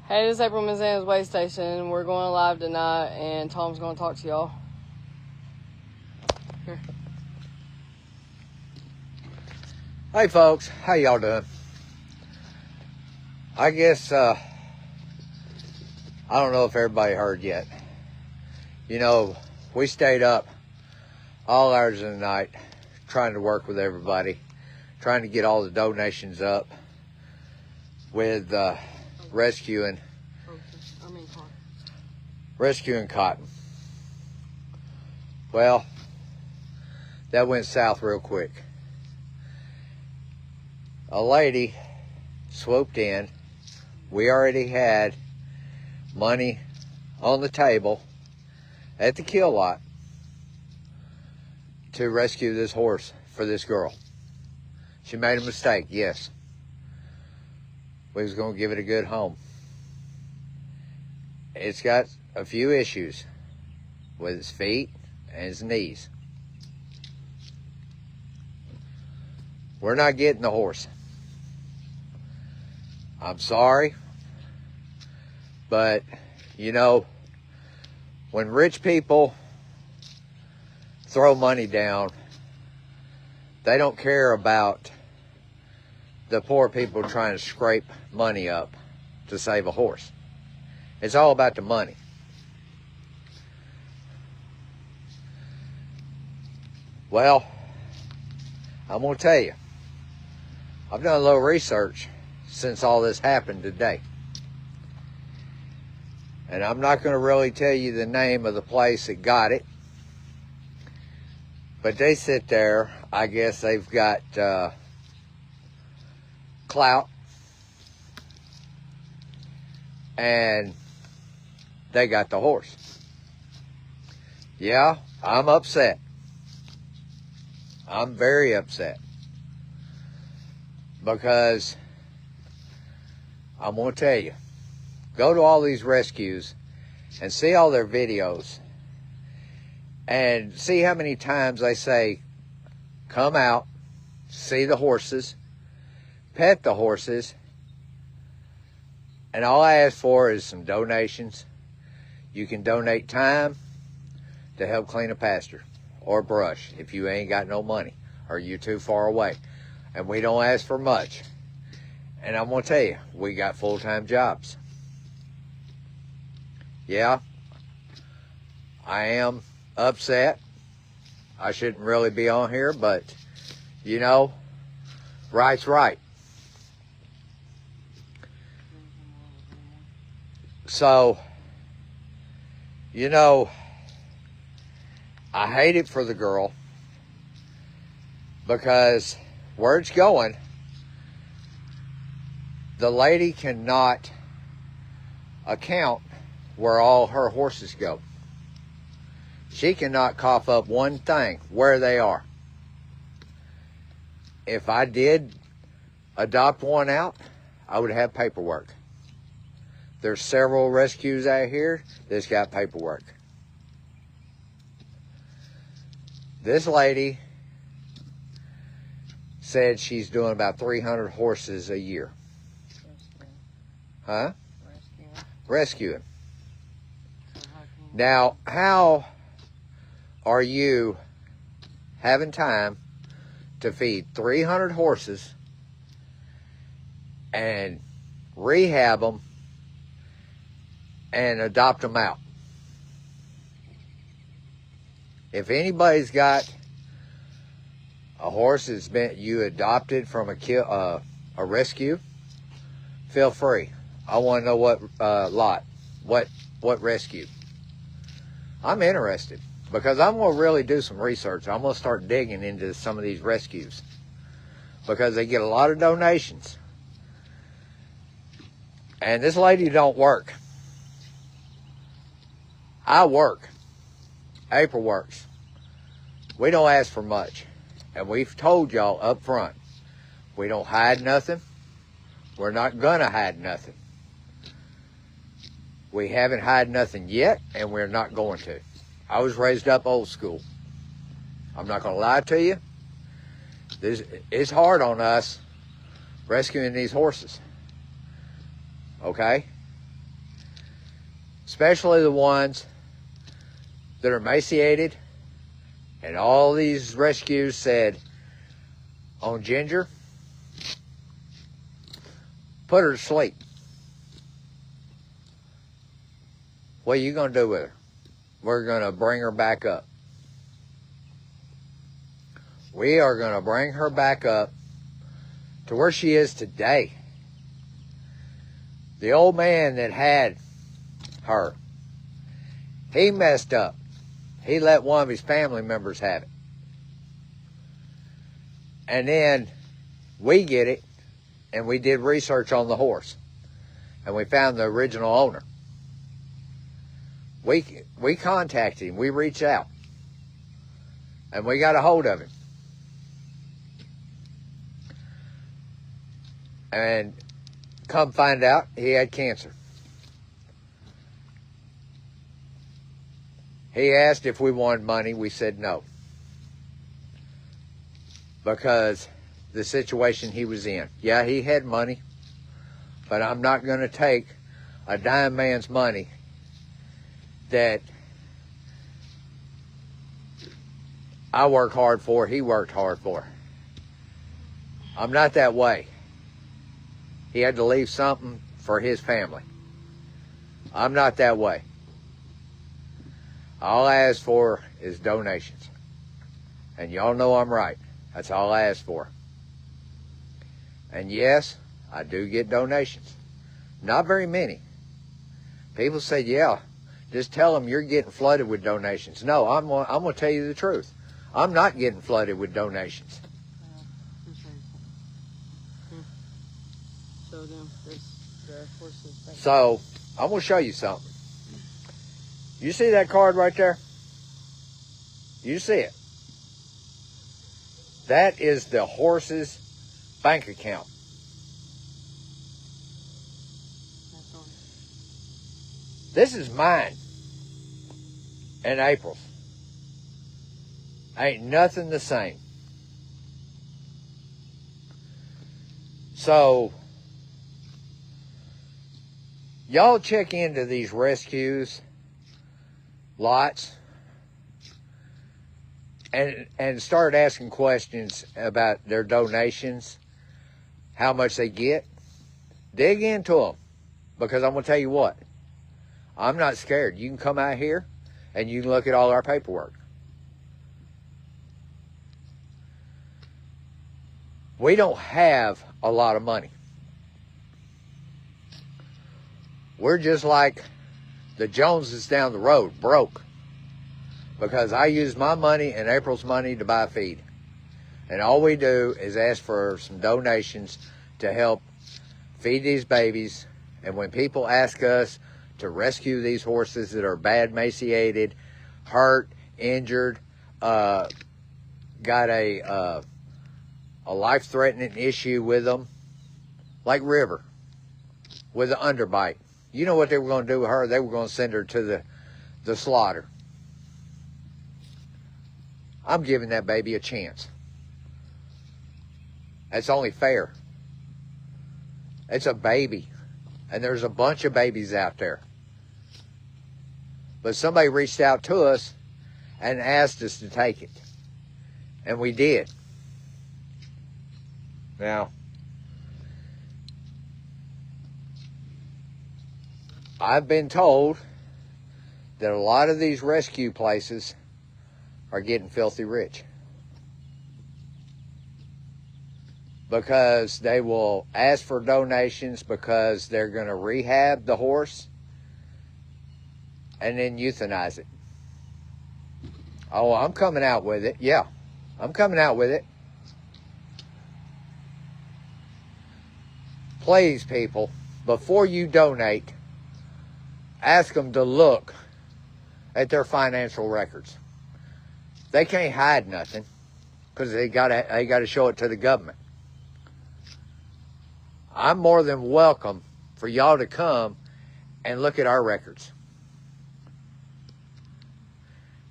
Hey, this is April Mizana's Way Station. We're going live tonight, and Tom's going to talk to y'all. Here. Hey folks, how y'all doing? I guess, I don't know if everybody heard yet. You know, we stayed up all hours of the night trying to work with everybody, trying to get all the donations up with rescuing cotton. Well, that went south real quick. A lady swooped in. We already had money on the table at the kill lot to rescue this horse for this girl. She made a mistake, yes. We was going to give it a good home. It's got a few issues with its feet and its knees. We're not getting the horse. I'm sorry, but you know, when rich people throw money down, they don't care about the poor people trying to scrape money up to save a horse. It's all about the money. Well, I'm going to tell you, I've done a little research since all this happened today. And I'm not going to really tell you the name of the place that got it. But they sit there, I guess they've got clout. And they got the horse. Yeah, I'm upset. I'm very upset. Because I'm going to tell you, go to all these rescues and see all their videos and see how many times they say, come out, see the horses, pet the horses, and all I ask for is some donations. You can donate time to help clean a pasture or brush if you ain't got no money or you're too far away. And we don't ask for much. And I'm going to tell you, we got full-time jobs. Yeah, I am upset. I shouldn't really be on here, but, you know, right's right. So, you know, I hate it for the girl because where it's going, the lady cannot account where all her horses go. She cannot cough up one thing where they are. If I did adopt one out, I would have paperwork. There's several rescues out here that's got paperwork. This lady said she's doing about 300 horses a year. Huh? Rescuing. Now, how are you having time to feed 300 horses and rehab them and adopt them out? If anybody's got a horse that's been you adopted from a rescue, feel free. I want to know what lot, what rescue. I'm interested because I'm going to really do some research. I'm going to start digging into some of these rescues because they get a lot of donations. And this lady don't work. I work. April works. We don't ask for much. And we've told y'all up front, we don't hide nothing. We're not going to hide nothing. We haven't hid nothing yet, and we're not going to. I was raised up old school. I'm not going to lie to you. It's hard on us rescuing these horses. Okay? especially the ones that are emaciated. And all these rescues said, on Ginger, put her to sleep. What are you going to do with her? We're going to bring her back up. We are going to bring her back up to where she is today. The old man that had her, he messed up. He let one of his family members have it. And then we get it, and we did research on the horse. And we found the original owner. We contacted him. We reached out. And we got a hold of him. And come find out, he had cancer. He asked if we wanted money. We said no. Because the situation he was in. Yeah, he had money. But I'm not going to take a dying man's money that I work hard for, he worked hard for. I'm not that way. He had to leave something for his family. I'm not that way. All I ask for is donations. And y'all know I'm right. That's all I ask for. And yes, I do get donations. Not very many. People say, yeah, just tell them you're getting flooded with donations. No, I'm going to tell you the truth. I'm not getting flooded with donations. So, I'm going to show you something. You see that card right there? You see it. That is the horse's bank account. This is mine and April's. Ain't nothing the same. So, y'all check into these rescues lots and start asking questions about their donations, how much they get. Dig into them, because I'm going to tell you what, I'm not scared. You can come out here and you can look at all our paperwork. We don't have a lot of money. We're just like the Joneses down the road, broke. Because I use my money and April's money to buy feed. And all we do is ask for some donations to help feed these babies. And when people ask us to rescue these horses that are bad emaciated, hurt, injured, got a life-threatening issue with them, like River, with an underbite. You know what they were going to do with her? They were going to send her to the slaughter. I'm giving that baby a chance. That's only fair. It's a baby. And there's a bunch of babies out there. But somebody reached out to us and asked us to take it. And we did. Now, I've been told that a lot of these rescue places are getting filthy rich. Because they will ask for donations because they're going to rehab the horse and then euthanize it. Oh, I'm coming out with it. Yeah, I'm coming out with it. Please, people, before you donate, ask them to look at their financial records. They can't hide nothing because they gotta show it to the government. I'm more than welcome for y'all to come and look at our records.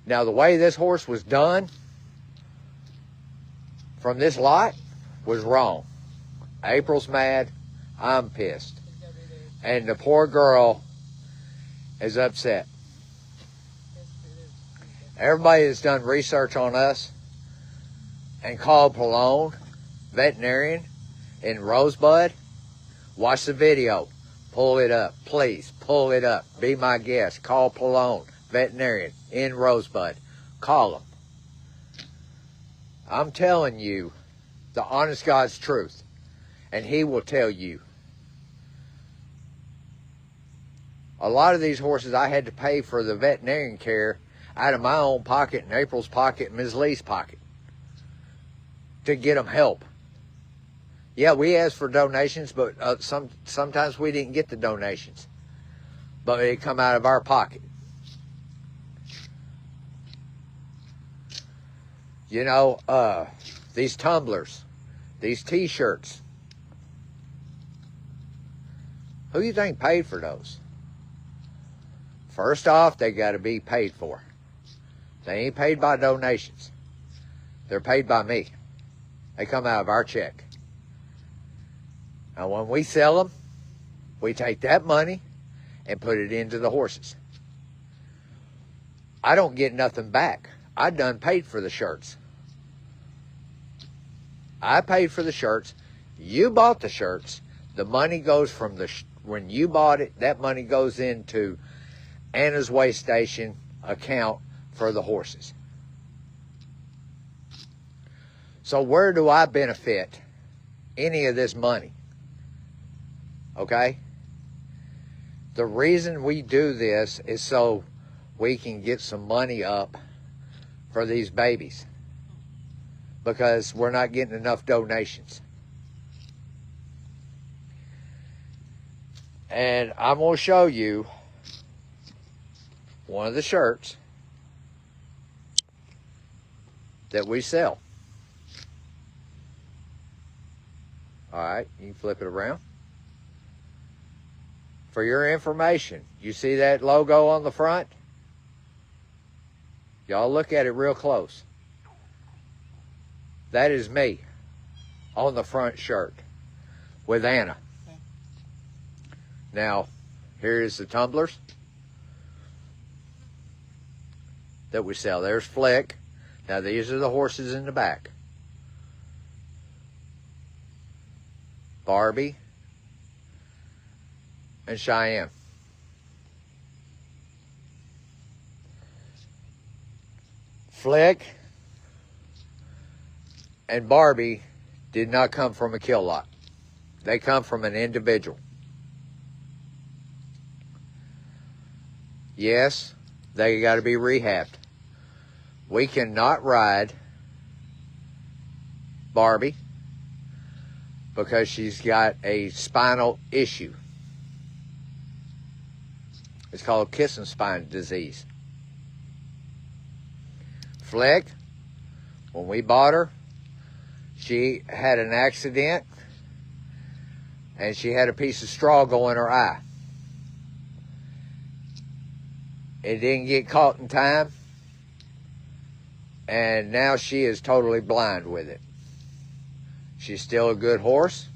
Now, the way this horse was done from this lot was wrong. April's mad. I'm pissed. And the poor girl is upset. Everybody that's done research on us and called Pallone veterinarian in Rosebud, watch the video. Pull it up. Please, pull it up. Be my guest. Call Pallone veterinarian in Rosebud. Call him. I'm telling you the honest God's truth, and he will tell you. A lot of these horses I had to pay for the veterinarian care out of my own pocket and April's pocket and Ms. Lee's pocket to get them help. Yeah, we asked for donations, but sometimes we didn't get the donations. But it come out of our pocket. You know, these tumblers, these T-shirts. Who do you think paid for those? First off, they got to be paid for. They ain't paid by donations. They're paid by me. They come out of our check. Now, when we sell them, we take that money and put it into the horses. I don't get nothing back. I done paid for the shirts. I paid for the shirts. You bought the shirts. The money goes from when you bought it, that money goes into Anna's Way Station account for the horses. So where do I benefit any of this money? Okay? The reason we do this is so we can get some money up for these babies, because we're not getting enough donations. And I'm going to show you one of the shirts that we sell. All right, you can flip it around. For your information, you see that logo on the front? Y'all look at it real close. That is me on the front shirt with Anna. Okay. Now, here's the tumblers that we sell. There's Flick. Now, these are the horses in the back. Barbie and Cheyenne. Flick and Barbie did not come from a kill lot. They come from an individual. Yes, they got to be rehabbed. We cannot ride Barbie because she's got a spinal issue. It's called kissing spine disease. Flick, when we bought her, she had an accident and she had a piece of straw go in her eye. It didn't get caught in time, and now she is totally blind with it. She's still a good horse.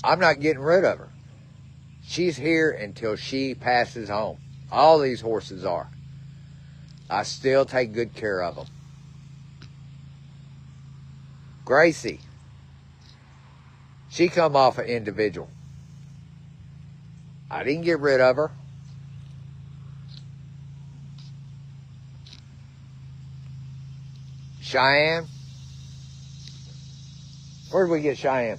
I'm not getting rid of her. She's here until she passes home. All these horses are. I still take good care of them. Gracie, she come off an individual. I didn't get rid of her. Cheyenne, where did we get Cheyenne?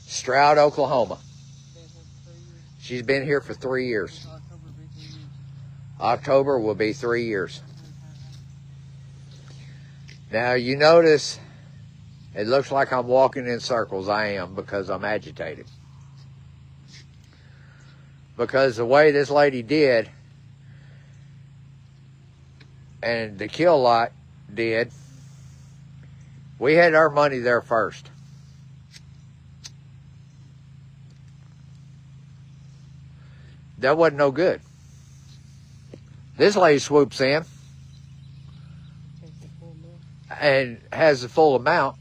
Stroud, Oklahoma. She's been here for 3 years. October will be 3 years. Now you notice it looks like I'm walking in circles. I am, because I'm agitated. Because the way this lady did, and the kill lot did, we had our money there first. That wasn't no good. This lady swoops in and has the full amount.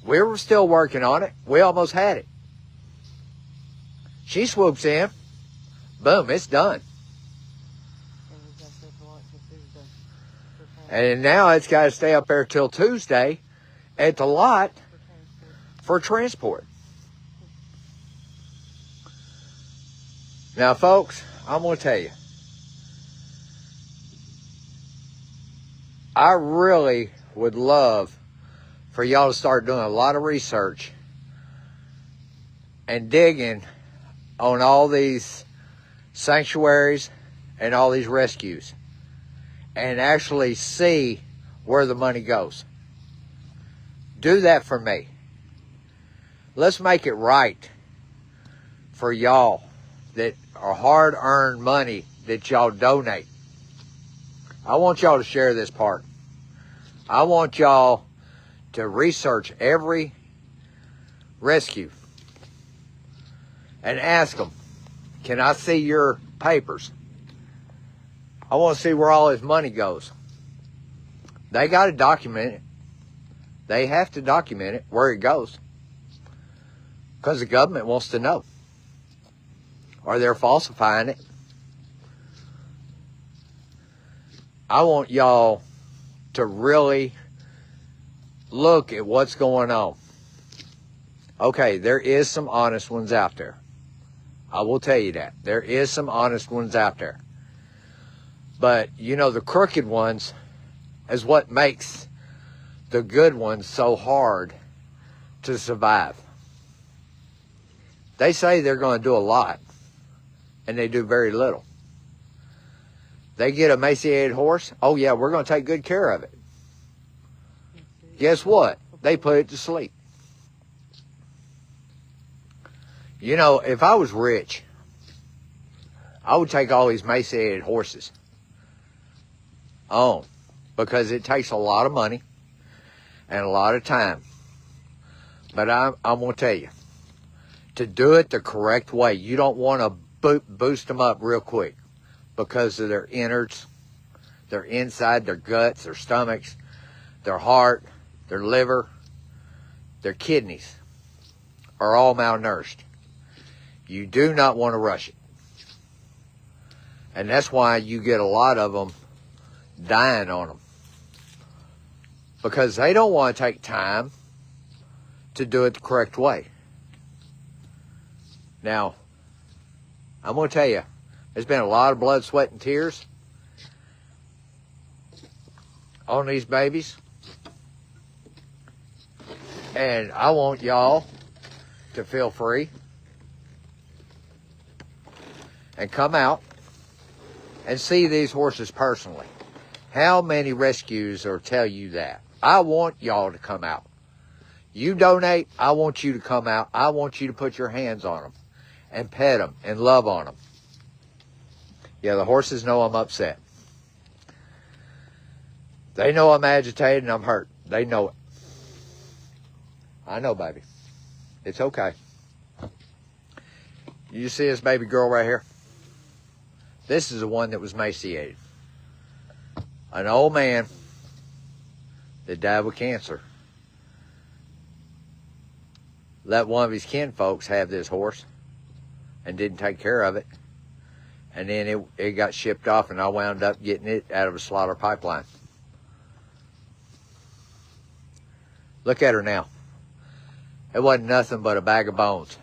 We were still working on it. We almost had it. She swoops in, boom, it's done. And we got set for lunch on Tuesday. And now it's got to stay up there till Tuesday at the lot for transport. Now, folks, I'm going to tell you, I really would love for y'all to start doing a lot of research and digging on all these sanctuaries and all these rescues and actually see where the money goes. Do that for me. Let's make it right for y'all that are hard-earned money that y'all donate. I want y'all to share this part. I want y'all to research every rescue and ask them, can I see your papers? I want to see where all his money goes. They got to document it. They have to document it, where it goes. Because the government wants to know. Or they're falsifying it. I want y'all to really look at what's going on. Okay, there is some honest ones out there. I will tell you that. There is some honest ones out there. But, you know, the crooked ones is what makes the good ones so hard to survive. They say they're going to do a lot, and they do very little. They get a emaciated horse. Oh, yeah, we're going to take good care of it. Guess what? They put it to sleep. You know, if I was rich, I would take all these emaciated horses on, because it takes a lot of money and a lot of time. But I'm going to tell you, to do it the correct way, you don't want to boost them up real quick because of their innards, their inside, their guts, their stomachs, their heart, their liver, their kidneys are all malnourished. You do not want to rush it. And that's why you get a lot of them dying on them. Because they don't want to take time to do it the correct way. Now, I'm going to tell you, there's been a lot of blood, sweat, and tears on these babies. And I want y'all to feel free and come out and see these horses personally. How many rescues will tell you that? I want y'all to come out. You donate, I want you to come out. I want you to put your hands on them and pet them and love on them. Yeah, the horses know I'm upset. They know I'm agitated and I'm hurt. They know it. I know, baby. It's okay. You see this baby girl right here? This is the one that was emaciated. An old man that died with cancer. Let one of his kinfolks have this horse and didn't take care of it. And then it got shipped off, and I wound up getting it out of a slaughter pipeline. Look at her now. It wasn't nothing but a bag of bones.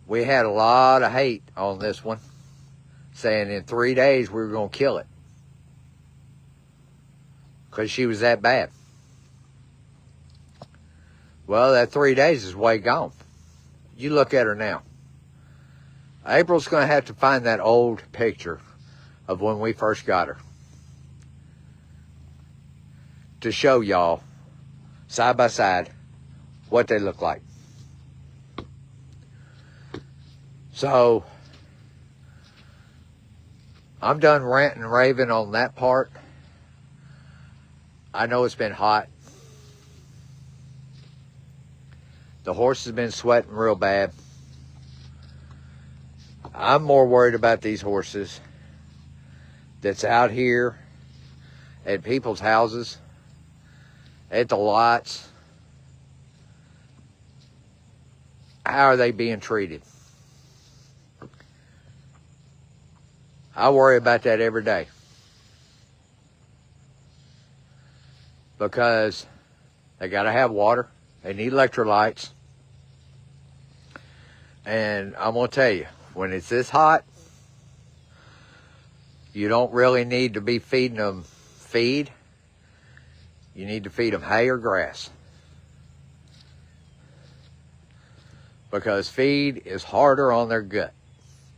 We had a lot of hate on this one, saying in 3 days we were going to kill it because she was that bad. Well, that 3 days is way gone. You look at her now. April's going to have to find that old picture of when we first got her to show y'all side by side what they look like. So, I'm done ranting and raving on that part. I know it's been hot. The horse has been sweating real bad. I'm more worried about these horses that's out here at people's houses, at the lots. How are they being treated? I worry about that every day. Because they got to have water. They need electrolytes. And I'm going to tell you, when it's this hot, you don't really need to be feeding them feed. You need to feed them hay or grass. Because feed is harder on their gut.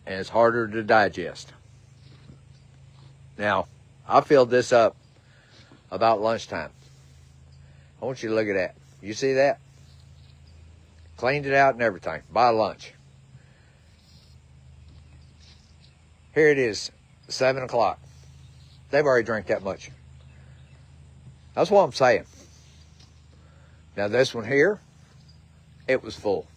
And it's harder to digest. Now, I filled this up about lunchtime. I want you to look at that. You see that? Cleaned it out and everything by lunch. Here it is, 7 o'clock. They've already drank that much. That's what I'm saying. Now this one here, it was full.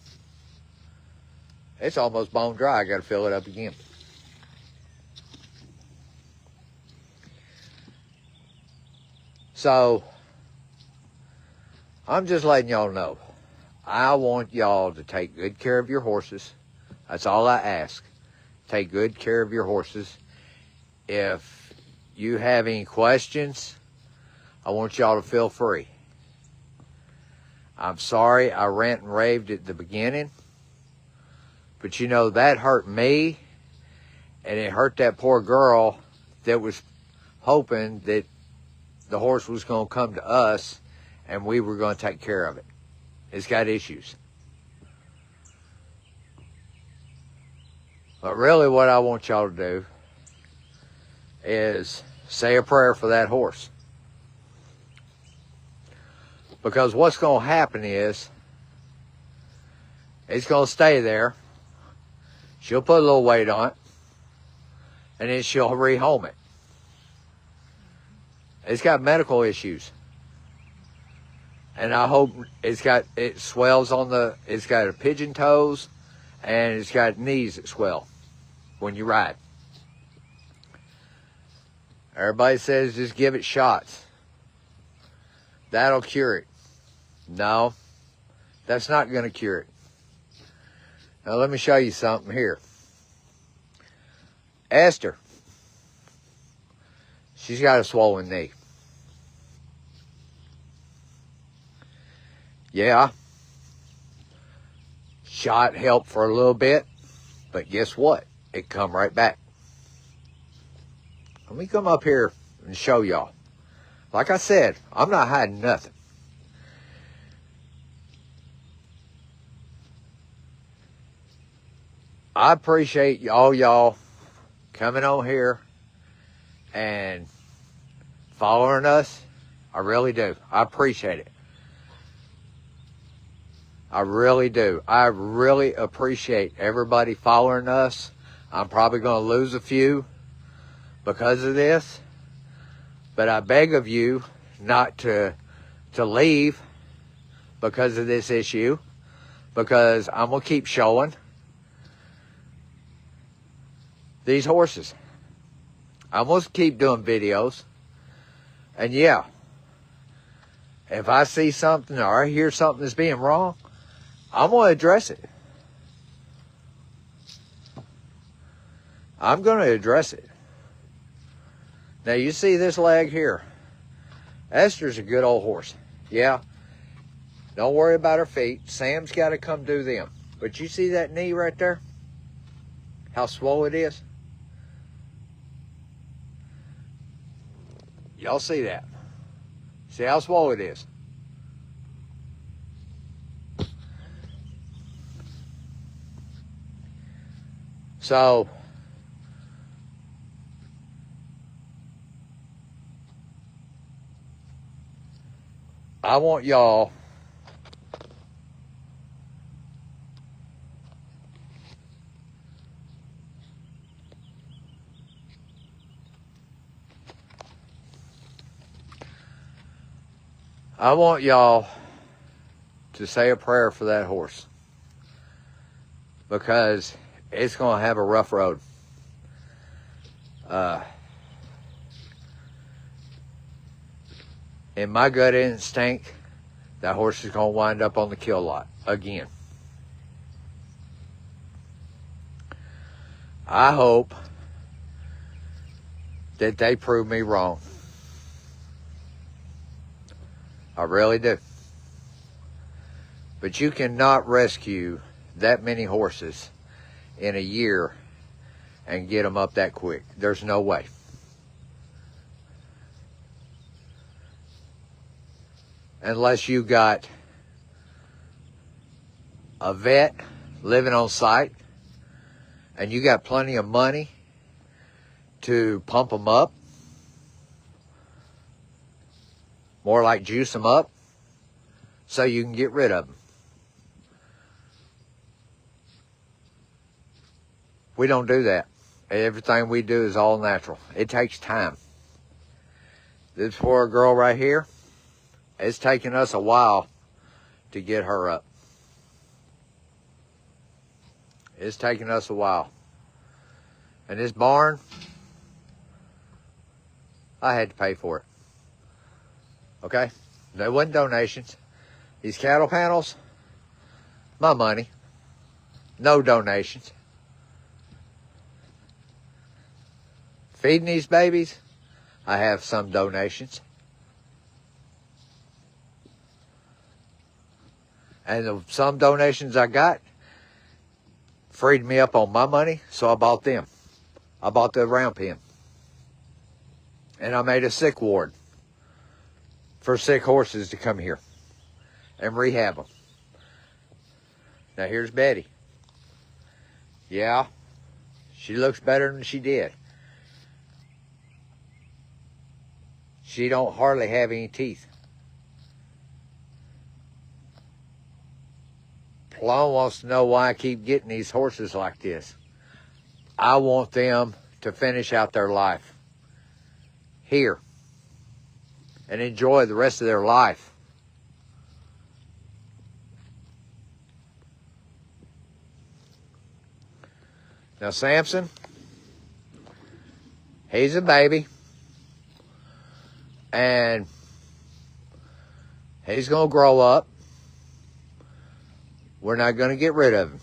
It's almost bone dry. I got to fill it up again. So, I'm just letting y'all know. I want y'all to take good care of your horses. That's all I ask. Take good care of your horses. If you have any questions, I want y'all to feel free. I'm sorry I rant and raved at the beginning. But you know, that hurt me. And it hurt that poor girl that was hoping that the horse was going to come to us and we were going to take care of it. It's got issues. But really what I want y'all to do is say a prayer for that horse. Because what's going to happen is it's going to stay there. She'll put a little weight on it. And then she'll rehome it. It's got medical issues. And I hope it swells on it's got a pigeon toes and it's got knees that swell when you ride. Everybody says just give it shots. That'll cure it. No, that's not going to cure it. Now let me show you something here. Esther, she's got a swollen knee. Yeah, shot helped for a little bit, but guess what? It come right back. Let me come up here and show y'all. Like I said, I'm not hiding nothing. I appreciate y'all coming on here and following us. I really do. I appreciate it. I really do. I really appreciate everybody following us. I'm probably going to lose a few because of this. But I beg of you not to leave because of this issue. Because I'm going to keep showing these horses. I'm going to keep doing videos. And yeah, if I see something or I hear something that's being wrong, I'm going to address it. I'm going to address it. Now, you see this leg here. Esther's a good old horse. Yeah. Don't worry about her feet. Sam's got to come do them. But you see that knee right there? How swollen it is? Y'all see that? See how swollen it is? So, I want y'all to say a prayer for that horse. Because it's going to have a rough road. In my gut instinct, that horse is going to wind up on the kill lot again. I hope that they prove me wrong. I really do. But you cannot rescue that many horses in a year and get them up that quick. There's no way. Unless you got a vet living on site and you got plenty of money to pump them up, more like juice them up, so you can get rid of them. We don't do that. Everything we do is all natural. It takes time. This poor girl right here, it's taken us a while to get her up. It's taken us a while. And this barn, I had to pay for it. Okay? There wasn't donations. These cattle panels, my money. No donations. Feeding these babies, I have some donations. And some donations I got freed me up on my money, so I bought them. I bought the round pen. And I made a sick ward for sick horses to come here and rehab them. Now here's Betty. Yeah, she looks better than she did. She don't hardly have any teeth. Plum wants to know why I keep getting these horses like this. I want them to finish out their life here and enjoy the rest of their life. Now Samson, he's a baby. And he's going to grow up. We're not going to get rid of him.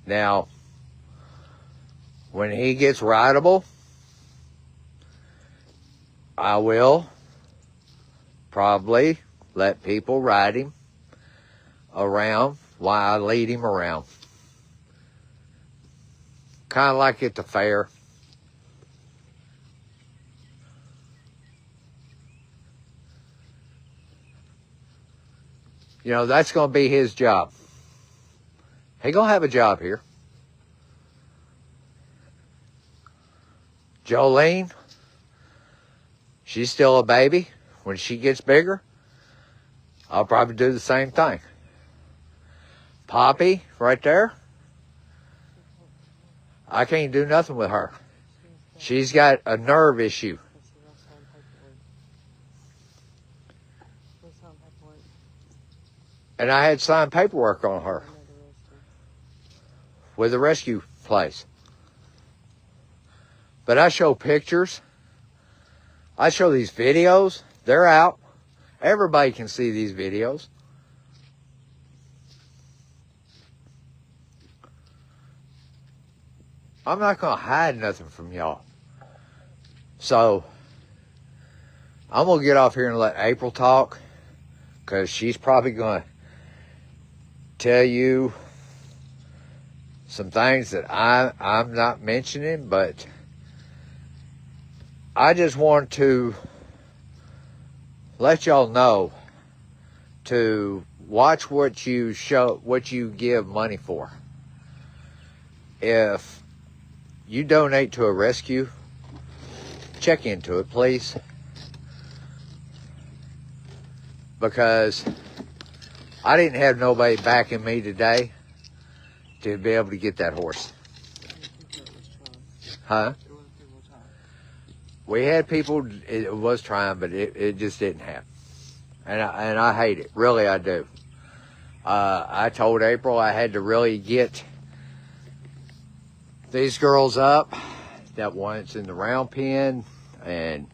Now, when he gets rideable, I will probably let people ride him around while I lead him around. Kind of like at the fair. You know, that's going to be his job. He's going to have a job here. Jolene, she's still a baby. When she gets bigger, I'll probably do the same thing. Poppy, right there, I can't do nothing with her. She's got a nerve issue. And I had signed paperwork on her with the rescue place. But I show pictures. I show these videos. They're out. Everybody can see these videos. I'm not going to hide nothing from y'all. So, I'm going to get off here and let April talk, because she's probably going to tell you some things that I'm not mentioning, but I just want to let y'all know to watch what you give money for. If you donate to a rescue, check into it, please. Because I didn't have nobody backing me today to be able to get that horse. Huh? We had people, it was trying, but it just didn't happen. And I hate it. Really, I do. I told April I had to really get these girls up. That one's in the round pen, and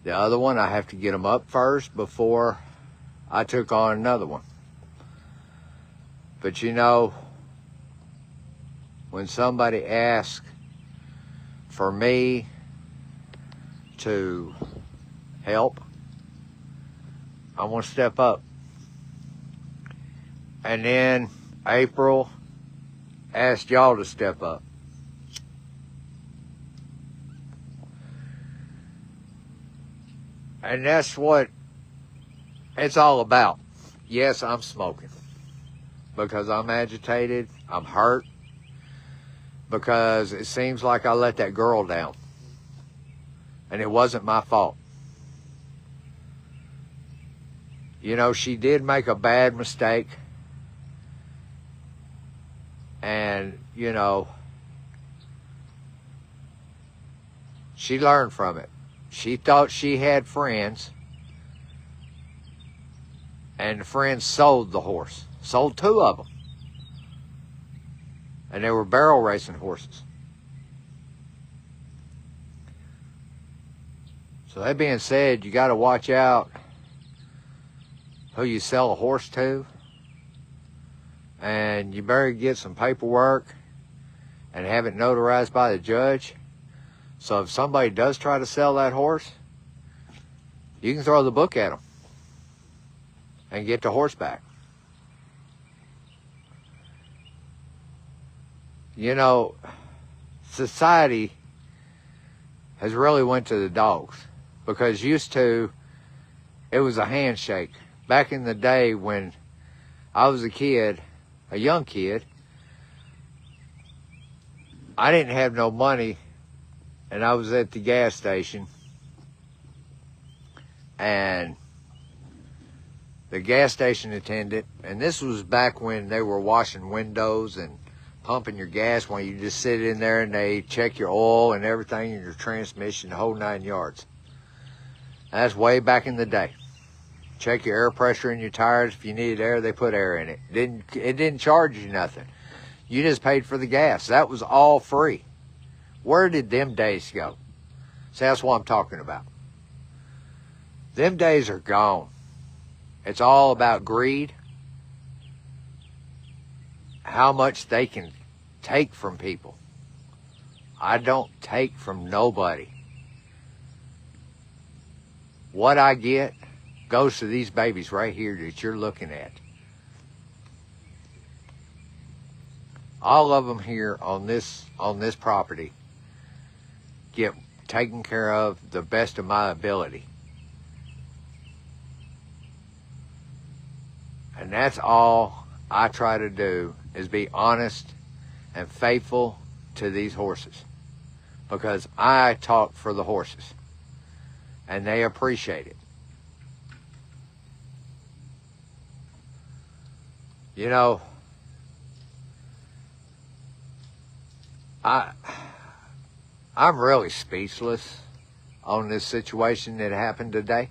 the other one, I have to get them up first before I took on another one. But you know, when somebody asks for me to help, I'm going to step up. And then April asked y'all to step up. And that's what it's all about. Yes, I'm smoking because I'm agitated, I'm hurt, because it seems like I let that girl down. And it wasn't my fault. You know, she did make a bad mistake. And, you know, she learned from it. She thought she had friends. And the friends sold the horse. Sold 2 of them. And they were barrel racing horses. So that being said, you got to watch out who you sell a horse to. And you better get some paperwork and have it notarized by the judge. So if somebody does try to sell that horse, you can throw the book at them and get the horse back. You know, society has really went to the dogs, because used to, it was a handshake. Back in the day when I was a kid, a young kid, I didn't have no money, and I was at the gas station, and the gas station attendant, and this was back when they were washing windows and pumping your gas, when you just sit in there and they check your oil and everything and your transmission, the whole 9 yards. That's way back in the day. Check your air pressure in your tires. If you needed air, they put air in it. It didn't charge you nothing. You just paid for the gas. That was all free. Where did them days go? See, that's what I'm talking about. Them days are gone. It's all about greed. How much they can take from people. I don't take from nobody. What I get goes to these babies right here that you're looking at. All of them here on this property get taken care of the best of my ability. And that's all I try to do, is be honest and faithful to these horses, because I talk for the horses and they appreciate it. You know, I'm really speechless on this situation that happened today.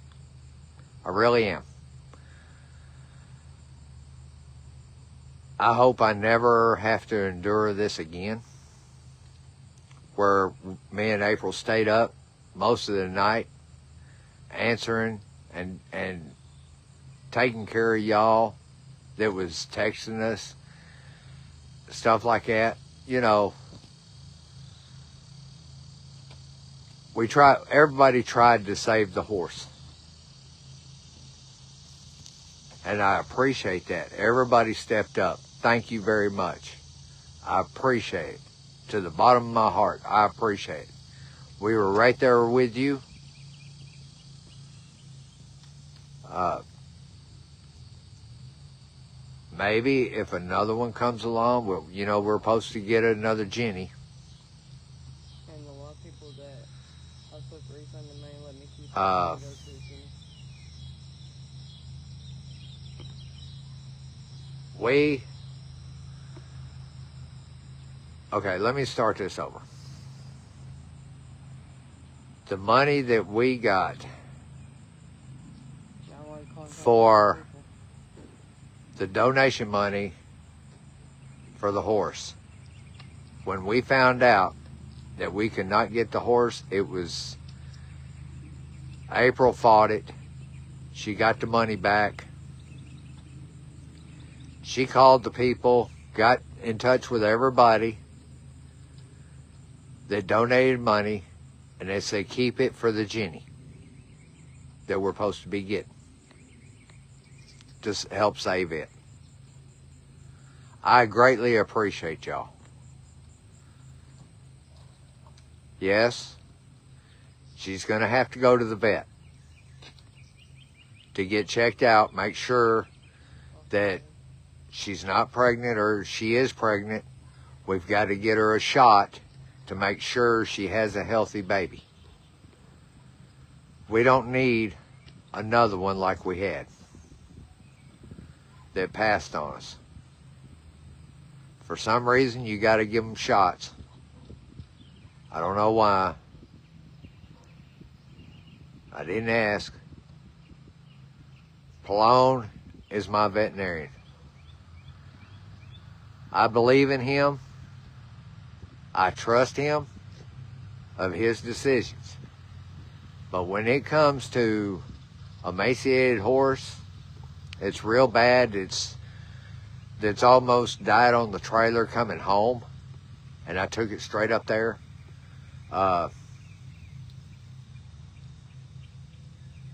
I really am. I hope I never have to endure this again, where me and April stayed up most of the night answering and taking care of y'all that was texting us, stuff like that. You know, everybody tried to save the horse. And I appreciate that. Everybody stepped up. Thank you very much. I appreciate it. To the bottom of my heart, I appreciate it. We were right there with you. Maybe if another one comes along, well, you know, we're supposed to get another Jenny. And a lot of people that I was supposed to refund the money let me keep it. Okay, let me start this over. The money that we got for the donation money for the horse, when we found out that we could not get the horse, it was April fought it. She got the money back. She called the people, got in touch with everybody that donated money, And they say keep it for the Jenny that we're supposed to be getting. Just help save it. I greatly appreciate y'all. Yes, she's going to have to go to the vet to get checked out, make sure that she's not pregnant, or she is pregnant. We've got to get her a shot to make sure she has a healthy baby. We don't need another one like we had that passed on us. For some reason, you got to give them shots. I don't know why. I didn't ask. Pallone is my veterinarian. I believe in him. I trust him of his decisions. But when it comes to a emaciated horse, it's real bad. It's almost died on the trailer coming home, and I took it straight up there.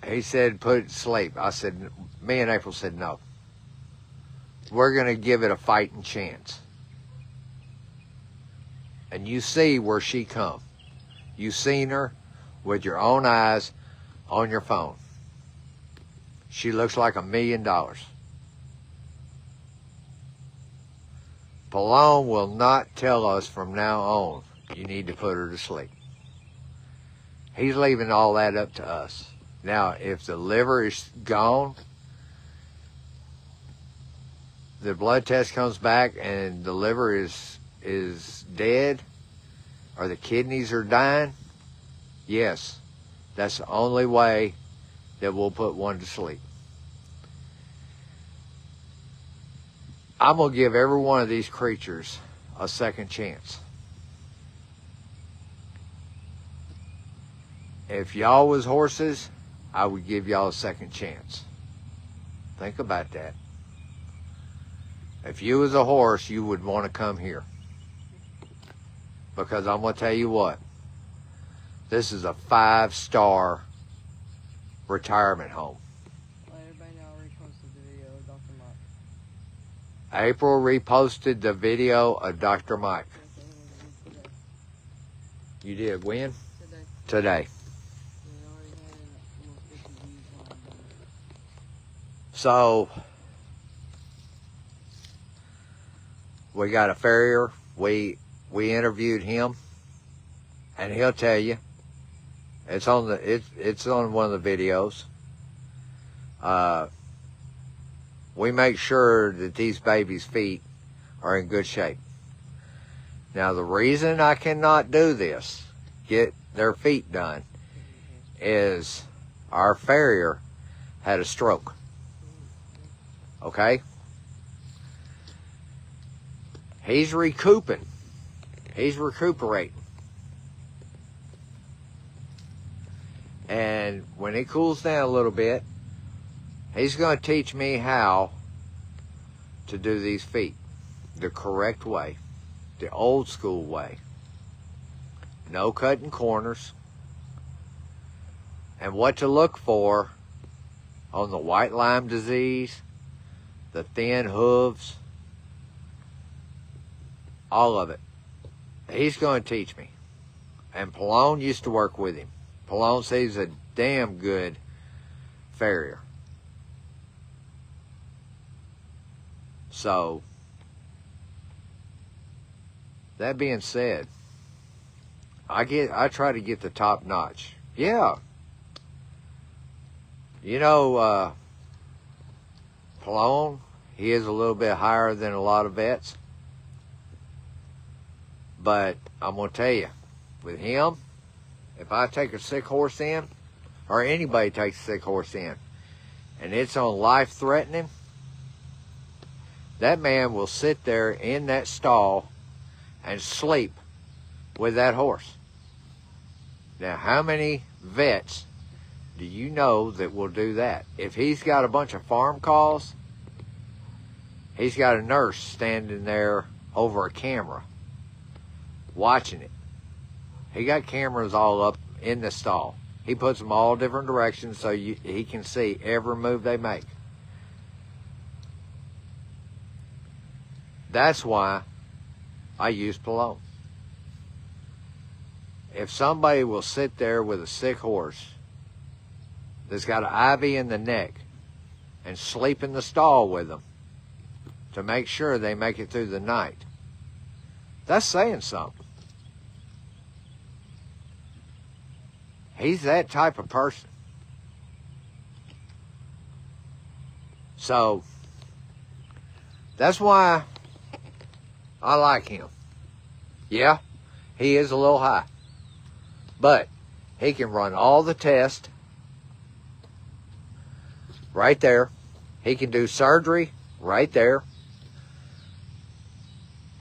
He said, put it to sleep. I said, me and April said, no. We're going to give it a fighting chance. And you see where she come. You seen her with your own eyes on your phone. She looks like $1 million. Pallone will not tell us from now on, you need to put her to sleep. He's leaving all that up to us. Now, if the liver is gone, the blood test comes back and the liver is dead, or the kidneys are dying, yes, that's the only way that we'll put one to sleep. I'm going to give every one of these creatures a second chance. If y'all was horses, I would give y'all a second chance. Think about that. If you was a horse, you would want to come here. Because I'm going to tell you what, this is a 5-star retirement home. Let everybody know I reposted the video of Dr. Mike. April reposted the video of Dr. Mike. Today. You did when? Today. Today. We already had almost 50 views when I done it. So, we got a farrier. We interviewed him, and he'll tell you. It's on it's on one of the videos. We make sure that these babies' feet are in good shape. Now, the reason I cannot do this, get their feet done, is our farrier had a stroke. Okay? He's recouping. He's recuperating. And when it cools down a little bit, he's going to teach me how to do these feet the correct way, the old school way. No cutting corners. And what to look for on the white Lyme disease, the thin hooves, all of it. He's going to teach me. And Pallone used to work with him. Pallone says he's a damn good farrier. So, that being said, I try to get the top notch. Yeah. You know, Pallone, he is a little bit higher than a lot of vets. But I'm going to tell you, with him, if I take a sick horse in, or anybody takes a sick horse in, and it's on life-threatening, that man will sit there in that stall and sleep with that horse. Now, how many vets do you know that will do that? If he's got a bunch of farm calls, he's got a nurse standing there over a camera watching it. He got cameras all up in the stall. He puts them all different directions so he can see every move they make. That's why I use Pelone. If somebody will sit there with a sick horse that's got an IV in the neck and sleep in the stall with them to make sure they make it through the night, that's saying something. He's that type of person. So, that's why I like him. Yeah, he is a little high. But he can run all the tests right there. He can do surgery right there.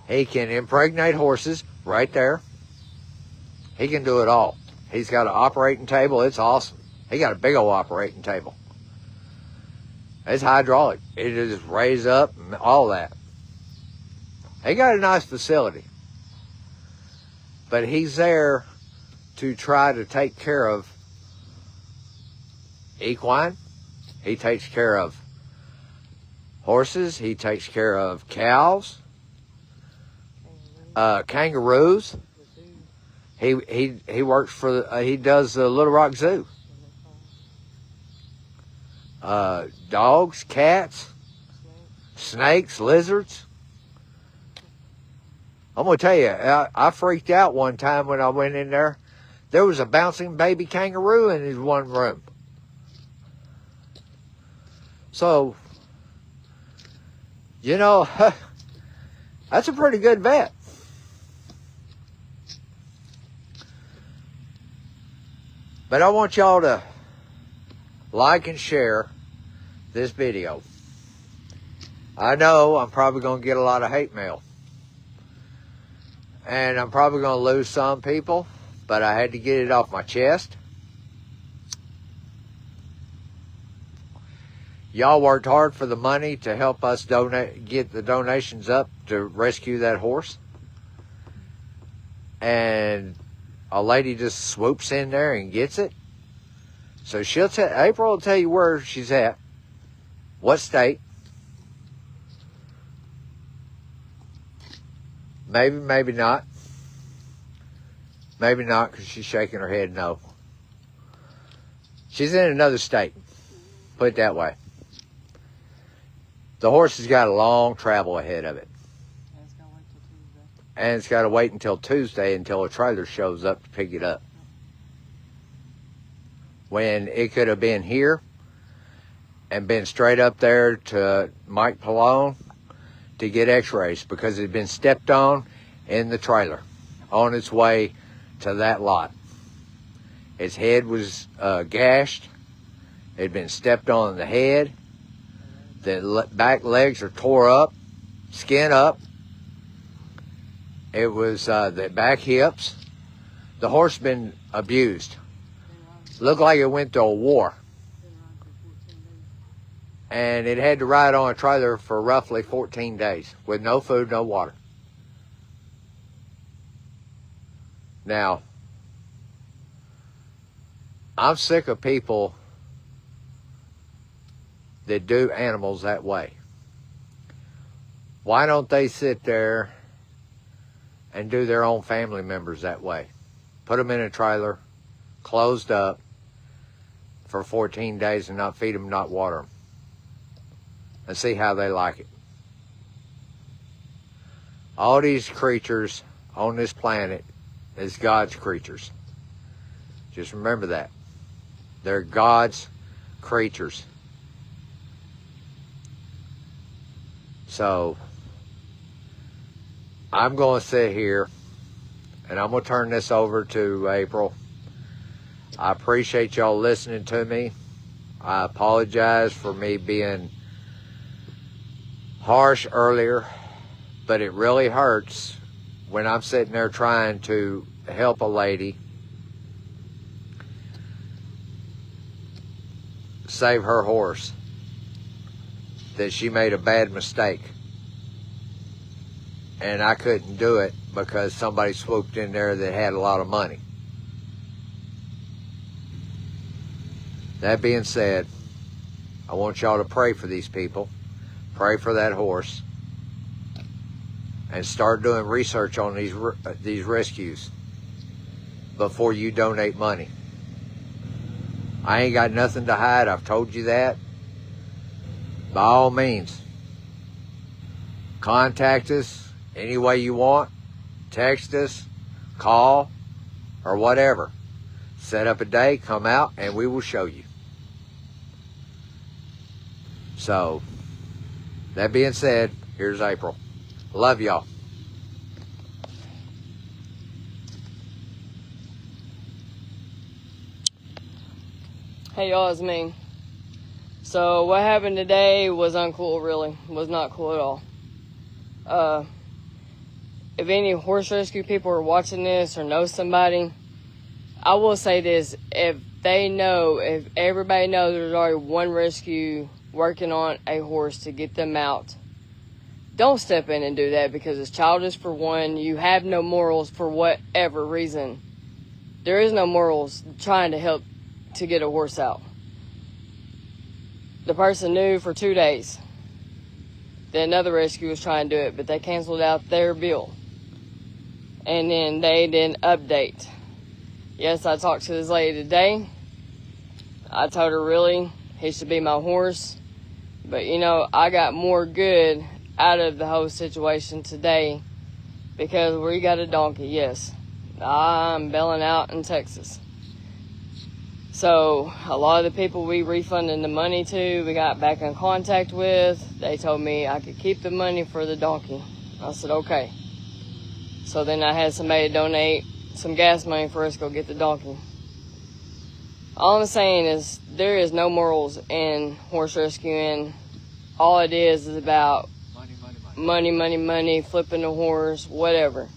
He can impregnate horses right there. He can do it all. He's got an operating table. It's awesome. He got a big old operating table. It's hydraulic. It just raise up and all that. He got a nice facility. But he's there to try to take care of equine. He takes care of horses. He takes care of cows, kangaroos. He works for he does the Little Rock Zoo. Dogs, cats, snakes, lizards. I'm gonna tell you, I freaked out one time when I went in there. There was a bouncing baby kangaroo in his one room. So, you know, that's a pretty good vet. But I want y'all to like and share this video. I know I'm probably going to get a lot of hate mail. And I'm probably going to lose some people, but I had to get it off my chest. Y'all worked hard for the money to help us get the donations up to rescue that horse. And a lady just swoops in there and gets it. So April will tell you where she's at, what state. Maybe, maybe not. Maybe not, because she's shaking her head no. She's in another state. Put it that way. The horse has got a long travel ahead of it. And it's got to wait until Tuesday until a trailer shows up to pick it up. When it could have been here and been straight up there to Mike Pelone to get x-rays because it had been stepped on in the trailer on its way to that lot. Its head was gashed. It had been stepped on in the head. The back legs are tore up, skin up. It was the back hips. The horse been abused. Looked like it went to a war. And it had to ride on a trailer for roughly 14 days with no food, no water. Now, I'm sick of people that do animals that way. Why don't they sit there and do their own family members that way? Put them in a trailer, closed up for 14 days and not feed them, not water them. And see how they like it. All these creatures on this planet is God's creatures. Just remember that. They're God's creatures. So, I'm going to sit here and I'm going to turn this over to April. I appreciate y'all listening to me. I apologize for me being harsh earlier, but it really hurts when I'm sitting there trying to help a lady save her horse that she made a bad mistake. And I couldn't do it because somebody swooped in there that had a lot of money. that being said, I want y'all to pray for these people. Pray for that horse. And start doing research on these rescues before you donate money. I ain't got nothing to hide. I've told you that. By all means, contact us any way you want. Text us, call, or whatever. Set up a day, come out, and we will show you. So, that being said, here's April. Love y'all. Hey y'all, it's me. So what happened today was uncool, really. Was not cool at all. If any horse rescue people are watching this or know somebody, I will say this. If everybody knows there's already one rescue working on a horse to get them out, don't step in and do that, because it's childish for one. You have no morals for whatever reason. There is no morals trying to help to get a horse out. The person knew for 2 days that another rescue was trying to do it, but they canceled out their bill. And then they didn't update. Yes, I talked to this lady today. I told her, really, he should be my horse. But, you know, I got more good out of the whole situation today because we got a donkey, yes. I'm bailing out in Texas. So a lot of the people we refunded the money to, we got back in contact with. They told me I could keep the money for the donkey. I said, okay. So then I had somebody donate some gas money for us to go get the donkey. All I'm saying is there is no morals in horse rescuing. All it is about money, flipping the horse, whatever.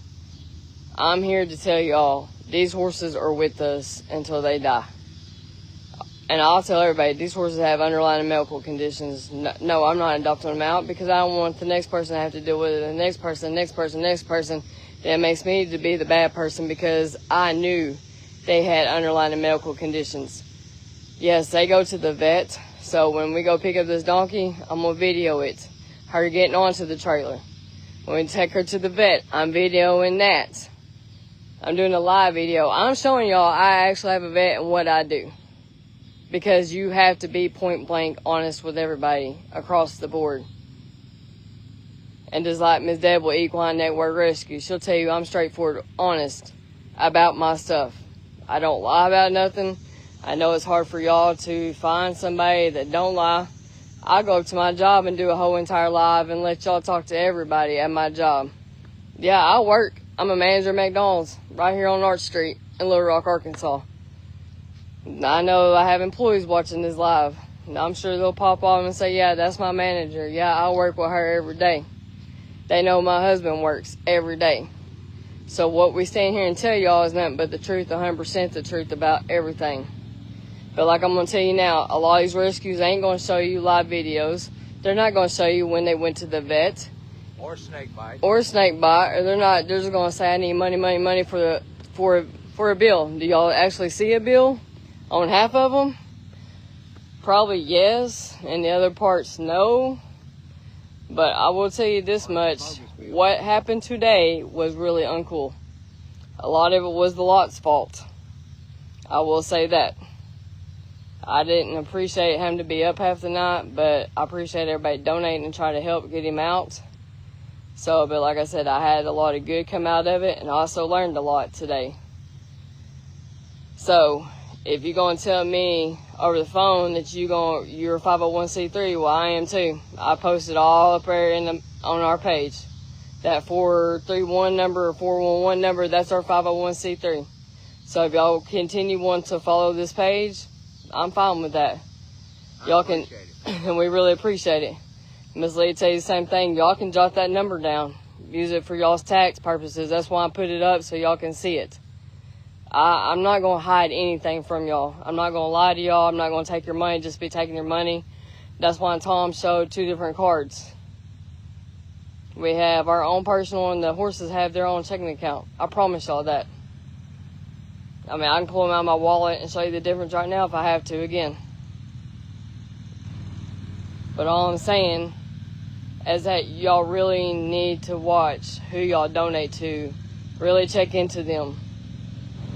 I'm here to tell y'all, these horses are with us until they die. And I'll tell everybody, these horses have underlying medical conditions. No, I'm not adopting them out because I don't want the next person to have to deal with it. The next person. That makes me to be the bad person because I knew they had underlying medical conditions. Yes, they go to the vet. So when we go pick up this donkey, I'm going to video it. Her getting onto the trailer. When we take her to the vet, I'm videoing that. I'm doing a live video. I'm showing y'all I actually have a vet and what I do. Because you have to be point blank honest with everybody across the board. And just like Ms. Deb with Equine Network Rescue, she'll tell you I'm straightforward, honest about my stuff. I don't lie about nothing. I know it's hard for y'all to find somebody that don't lie. I go up to my job and do a whole entire live and let y'all talk to everybody at my job. Yeah, I work. I'm a manager at McDonald's right here on Arch Street in Little Rock, Arkansas. I know I have employees watching this live. I'm sure they'll pop off and say, yeah, that's my manager. Yeah, I work with her every day. They know my husband works every day. So what we stand here and tell y'all is nothing but the truth, 100% the truth about everything. But like I'm going to tell you now, a lot of these rescues ain't going to show you live videos. They're not going to show you when they went to the vet. Or snake bite. Or they're just going to say, I need money for a bill. Do y'all actually see a bill on half of them? Probably yes, and the other parts no. But I will tell you this much, what happened today was really uncool. A lot of it was the lot's fault. I will say that. I didn't appreciate him to be up half the night, but I appreciate everybody donating and trying to help get him out. So, but like I said, I had a lot of good come out of it, and I also learned a lot today. So, if you're going to tell me over the phone that you're a 501c3, well, I am too. I posted all up there on our page. That 431 number or 411 number, that's our 501c3. So if y'all continue wanting to follow this page, I'm fine with that. Y'all can, and we really appreciate it. Ms. Lee tell you the same thing. Y'all can jot that number down. Use it for y'all's tax purposes. That's why I put it up so y'all can see it. I'm not going to hide anything from y'all. I'm not going to lie to y'all. I'm not going to take your money, just be taking your money. That's why Tom showed 2 different cards. We have our own personal and the horses have their own checking account. I promise y'all that. I mean, I can pull them out of my wallet and show you the difference right now if I have to again. But all I'm saying is that y'all really need to watch who y'all donate to. Really check into them.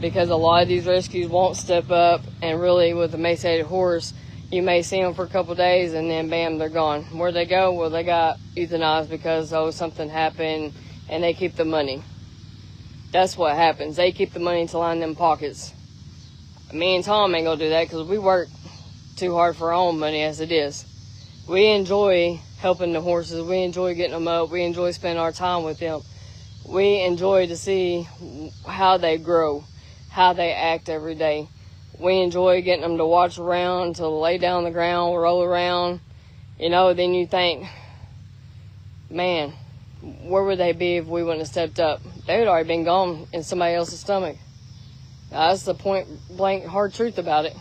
Because a lot of these rescues won't step up, and really with a emaciated horse, you may see them for a couple days and then bam, they're gone. Where'd they go? Well, they got euthanized because something happened, and they keep the money. That's what happens. They keep the money to line them pockets. Me and Tom ain't gonna do that because we work too hard for our own money as it is. We enjoy helping the horses. We enjoy getting them up. We enjoy spending our time with them. We enjoy to see how they grow, how they act every day. We enjoy getting them to watch around, to lay down on the ground, roll around. You know, then you think, man, where would they be if we wouldn't have stepped up? They would already been gone in somebody else's stomach. That's the point blank hard truth about it.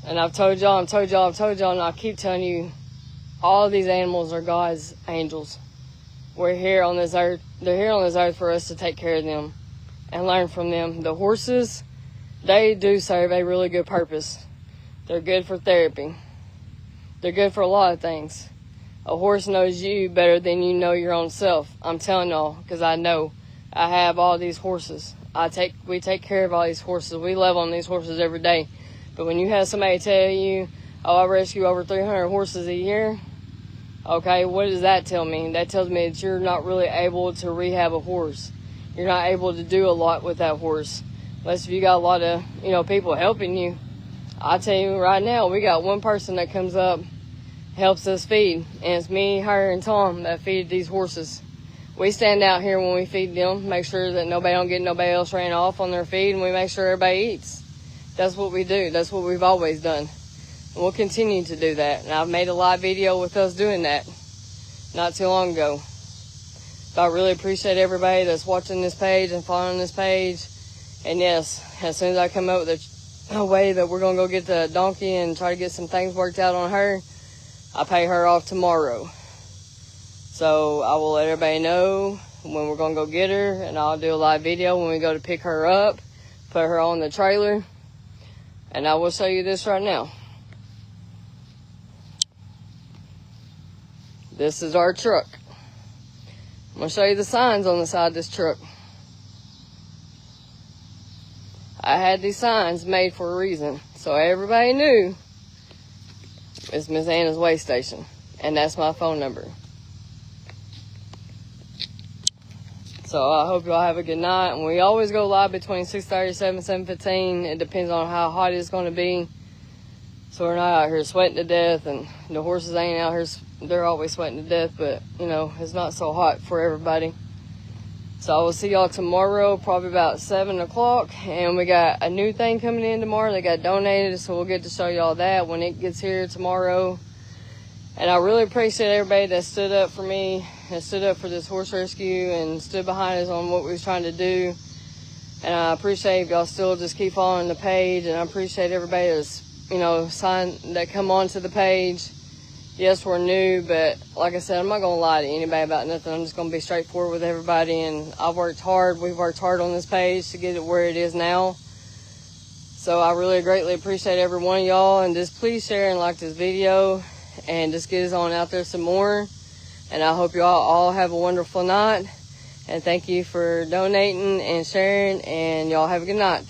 And I've told y'all, and I keep telling you, all of these animals are God's angels. We're here on this earth. They're here on this earth for us to take care of them and learn from them. The horses, they do serve a really good purpose. They're good for therapy. They're good for a lot of things. A horse knows you better than you know your own self. I'm telling y'all, because I know. I have all these horses. We take care of all these horses. We love on these horses every day. But when you have somebody tell you, oh, I rescue over 300 horses a year, okay, what does that tell me? That tells me that you're not really able to rehab a horse. You're not able to do a lot with that horse. Unless if you got a lot of, people helping you. I tell you right now, we got one person that comes up, helps us feed. And it's me, her, and Tom that feed these horses. We stand out here when we feed them, make sure that nobody don't get nobody else ran off on their feed, and we make sure everybody eats. That's what we do. That's what we've always done. And we'll continue to do that. And I've made a live video with us doing that not too long ago. But I really appreciate everybody that's watching this page and following this page. And yes, as soon as I come up with a way that we're going to go get the donkey and try to get some things worked out on her, I pay her off tomorrow. So I will let everybody know when we're going to go get her, and I'll do a live video when we go to pick her up, put her on the trailer, and I will show you this right now. This is our truck. I'm going to show you the signs on the side of this truck. I had these signs made for a reason, so everybody knew it's Miss Anna's Way Station, and that's my phone number. So I hope y'all have a good night. And we always go live between 6:30, 7:15. It depends on how hot it's going to be. So we're not out here sweating to death. And the horses ain't out here. They're always sweating to death. But, it's not so hot for everybody. So I will see y'all tomorrow, probably about 7 o'clock. And we got a new thing coming in tomorrow. They got donated. So we'll get to show y'all that when it gets here tomorrow. And I really appreciate everybody that stood up for me and stood up for this horse rescue and stood behind us on what we was trying to do. And I appreciate if y'all still just keep following the page. And I appreciate everybody that's, that come onto the page. Yes, we're new, but like I said, I'm not going to lie to anybody about nothing. I'm just going to be straightforward with everybody. And I've worked hard. We've worked hard on this page to get it where it is now. So I really greatly appreciate every one of y'all. And just please share and like this video. And just get us on out there some more. And I hope y'all all have a wonderful night. And thank you for donating and sharing. And y'all have a good night. Thanks.